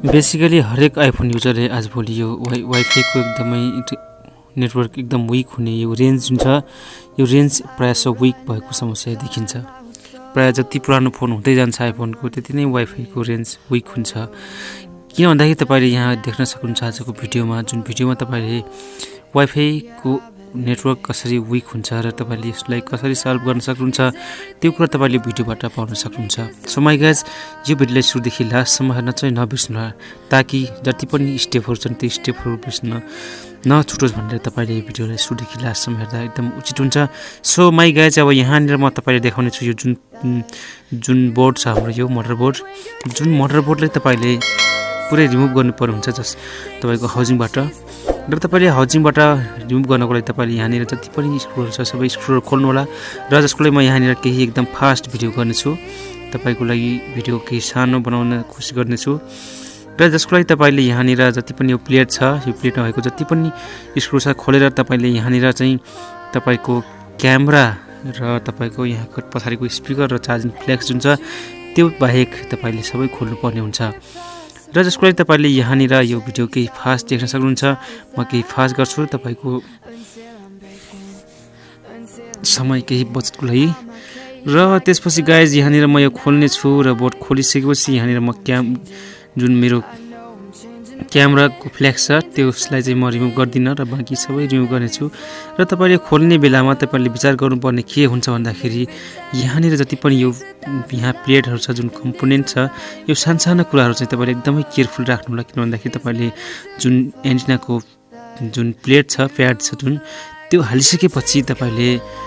Basically हरेक iPhone युजरले आजभोलि यो वाइफाई को एकदमै नेटवर्क एकदम विक हुने यो रेन्ज हुन्छ यो रेन्ज प्राय सो विक भएको समस्या देखिन्छ। प्राय जति पुरानो फोन हुँदै जान्छ आइफोनको त्यति नै वाइफाई को रेन्ज विक हुन्छ। किन भन्दाखेरि तपाईले यहाँ देख्न सक्नुहुन्छ आजको भिडियोमा, जुन भिडियोमा तपाईले वाइफाई को नेटवर्क कसरी विक हुन्छ र तपाईले यसलाई कसरी सल्भ गर्न सक्नुहुन्छ त्यो कुरा तपाईले भिडियोबाट पाउन सक्नुहुन्छ। सो माइ गाइज, यो भिडियोलाई सुरुदेखि लास्टसम्म हेर्न चाहिँ नबिर्सनुहोला, ताकि जति पनि स्टेपहरु छन् त्यो स्टेपहरु बिर्सन नछुटोस् भनेर तपाईले यो भिडियोलाई सुरुदेखि लास्टसम्म हेर्दा एकदम उचित हुन्छ। सो माइ गाइज, अब यहाँनिर म तपाईले देखाउने छु यो जुन बोर्ड छ हाम्रो यो मदरबोर्ड, जुन मदरबोर्डलाई तपाईले पुरै रिमुभ गर्नुपर्ने हुन्छ जस तपाईको हाउजिङबाट। र तपाईले हाउजिङबाट रिमुभ गर्नको लागि तपाईले यहाँनिर जति पनि स्क्रुहरू छ सबै स्क्रुहरू खोल्नु होला, र जसको लागि म यहाँनिर केही एकदम फास्ट भिडियो गर्नेछु, तपाईको लागि भिडियो केही सानो बनाउन कोसिस गर्नेछु। र जसको लागि तपाईले यहाँनिर जति पनि यो प्लेट छ, यो प्लेटमा भएको जति पनि स्क्रू छ खोलेर तपाईले यहाँनिर चाहिँ तपाईको क्यामेरा र तपाईको यहाँको पछाडिको स्पिकर र चार्जिङ फ्लेक्स जुन छ त्यो बाहेक तपाईले सबै खोल्नु पर्ने हुन्छ। र जसको लागि तपाईले यहाँनिर यो भिडियो केही फास्ट देख्न सक्नुहुन्छ, म केही फास्ट गर्छु तपाईको समय केही बचतको लागि। र त्यसपछि गाइज यहाँनिर म यो खोल्ने छु, र बोर्ड खोलिसकेपछि यहाँनिर म जुन मेरो क्यामेराको फ्लेक्स छ त्यसलाई चाहिँ म रिमुभ गर्दिन र बाँकी सबै रिमुभ गर्नेछु। र तपाईले खोल्ने बेलामा तपाईले विचार गर्नुपर्ने के हुन्छ भन्दाखेरि यहाँनिर जति पनि यो यहाँ प्लेटहरु छ, जुन कम्पोनेन्ट छ, यो सानसानो कुराहरु चाहिँ तपाईले एकदमै केयरफुल राख्नु होला। किन भन्दाखेरि तपाईले जुन एन्टिनाको जुन प्लेट छ, प्याड छ जुन, त्यो हालिसकेपछि तपाईले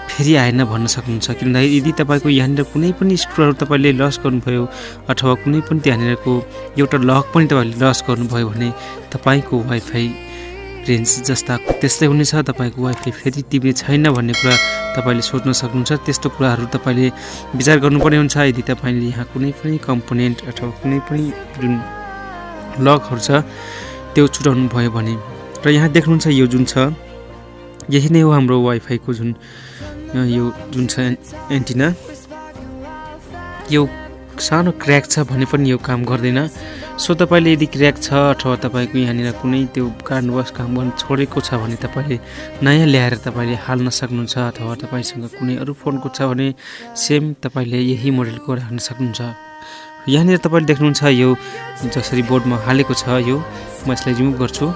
फेरि आएन भन्न सक्नुहुन्छ। किनभने यदि तपाईको यहाँनिर कुनै पनि स्क्रुहरू तपाईले लस गर्नुभयो अथवा कुनै पनि त्यहाँनिरको एउटा लक पनि तपाईले लस गर्नुभयो भने तपाईको वाइफाई रेन्ज जस्ताको त्यस्तै हुनेछ। तपाईको वाइफाई फेरि तिब्ने छैन भन्ने कुरा तपाईले सोच्न सक्नुहुन्छ। त्यस्तो कुराहरू तपाईले विचार गर्नुपर्ने हुन्छ यदि तपाईले यहाँ कुनै पनि कम्पोनेन्ट अथवा कुनै पनि जुन लकहरू छ त्यो छुटाउनु भयो भने। र यहाँ देख्नुहुन्छ यो जुन छ यही नै हो हाम्रो वाइफाई को यो जुन छ एन्टिना। यो सानो क्र्याक छ भने पनि यो काम गर्दैन। सो तपाईले यदि क्र्याक छ अथवा तपाईको यहाँनिर कुनै त्यो कारणवश काम गर्न छोडेको छ भने तपाईले नयाँ ल्याएर तपाईले हाल्न सक्नुहुन्छ, अथवा तपाईसँग कुनै अरु फोनको छ भने सेम तपाईले यही मोडलको राख्न सक्नुहुन्छ। यहाँनिर तपाईले देख्नुहुन्छ यो जसरी बोर्डमा हालेको छ, यो म यसलाई रिमुभ गर्छु।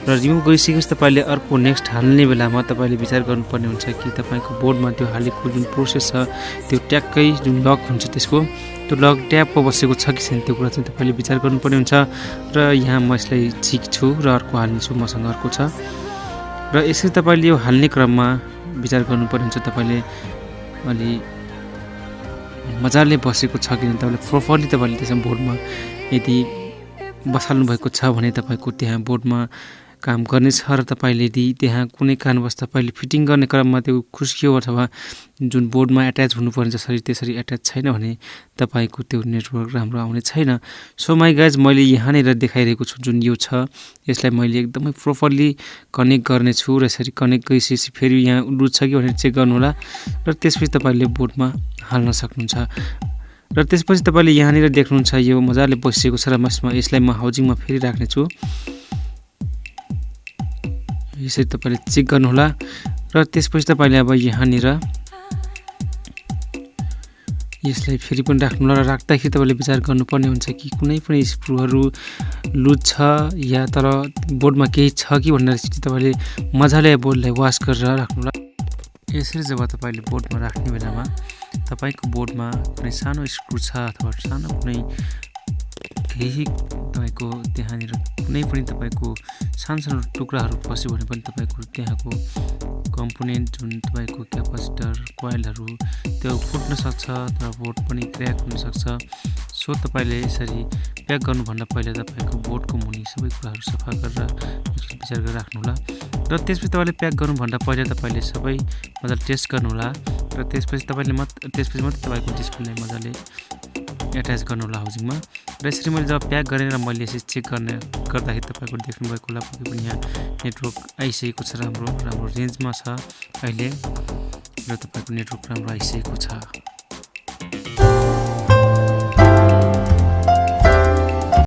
र रिमुभ गरिसकेपछि तपाईले अर्को नेक्स्ट हाल्ने बेलामा तपाईले विचार गर्नुपर्ने हुन्छ कि तपाईको बोर्डमा त्यो हालेको जुन प्रोसेस छ त्यो ट्याक्कै जुन लक हुन्छ त्यसको त्यो लक ट्यापमा बसेको छ कि छैन त्यो कुरा चाहिँ तपाईले विचार गर्नुपर्ने हुन्छ। र यहाँ म यसलाई झिक्छु र अर्को हाल्नेछु, मसँग अर्को छ। र यसरी तपाईले यो हाल्ने क्रममा विचार गर्नुपर्ने हुन्छ तपाईले अलि मजाले बसेको छ कि तपाईले प्रोपरली तपाईले त्यसमा बोर्डमा यदि बसाल्नु भएको छ भने तपाईको त्यहाँ बोर्डमा काम गर्नेछ। र तपाईले यदि त्यहाँ कुनै कारणवश तपाईले फिटिङ गर्ने क्रममा त्यो खुस्कियो अथवा जुन बोर्डमा एट्याच हुनुपर्ने जसरी त्यसरी एट्याच छैन भने तपाईको त्यो नेटवर्क राम्रो आउने छैन। सो माइ गाइज, मैले यहाँनिर देखाइरहेको छु जुन यो छ यसलाई मैले एकदमै प्रोपरली कनेक्ट गर्ने छु। र यसरी कनेक्ट गरिसकेपछि फेरि यहाँ लुज छ कि भनेर चेक गर्नु होला, र त्यसपछि तपाईले बोर्डमा हाल्न सक्नुहुन्छ। र त्यसपछि तपाईले यहाँनिर देख्नुहुन्छ यो मजाले बसिएको छ, र यसलाई म हाउजिङमा फेरि राख्ने छु। यसरी तपाईले चेक गर्नु होला। र त्यसपछि तपाईले अब यहाँनिर यसलाई फेरि पनि राख्नु होला। र राख्दाखेरि तपाईले विचार गर्नुपर्ने हुन्छ कि कुनै पनि स्क्रुहरू लुज छ या तर बोर्डमा केही छ कि भनेर तपाईले मजाले बोर्डलाई वास गरेर राख्नु होला। यसरी जब तपाईले बोर्डमा राख्ने बेलामा तपाईको बोर्डमा कुनै सानो स्क्रू छ अथवा सानो कुनै केही तपाईको त्यहाँनिर कुनै पनि तपाईको सानो टुक्राहरू फस्यो भने पनि तपाईको त्यहाँको कम्पोनेन्ट जुन तपाईको क्यापासिटर कोइलहरू त्यो फुट्न सक्छ, तर बोर्ड पनि क्र्याक हुन सक्छ। सो तपाईले यसरी प्याक गर्नुभन्दा पहिले तपाईको बोर्डको मुनि सबै कुराहरू सफा गरेर विचार गरेर राख्नु होला। र त्यसपछि तपाईले प्याक गर्नुभन्दा पहिले तपाईले सबै मजाले टेस्ट गर्नु होला। र त्यसपछि मात्र तपाईको डिस्प्लेलाई मजाले एट्याच गर्नु होला हाउजिङमा। र यसरी मैले जब प्याक गरेर मैले यसरी चेक गर्दाखेरि तपाईँको देख्नुभएको होला पक्कै पनि यहाँ नेटवर्क आइसकेको छ, राम्रो रेन्जमा छ अहिले र तपाईँको नेटवर्क राम्रो आइसकेको छ।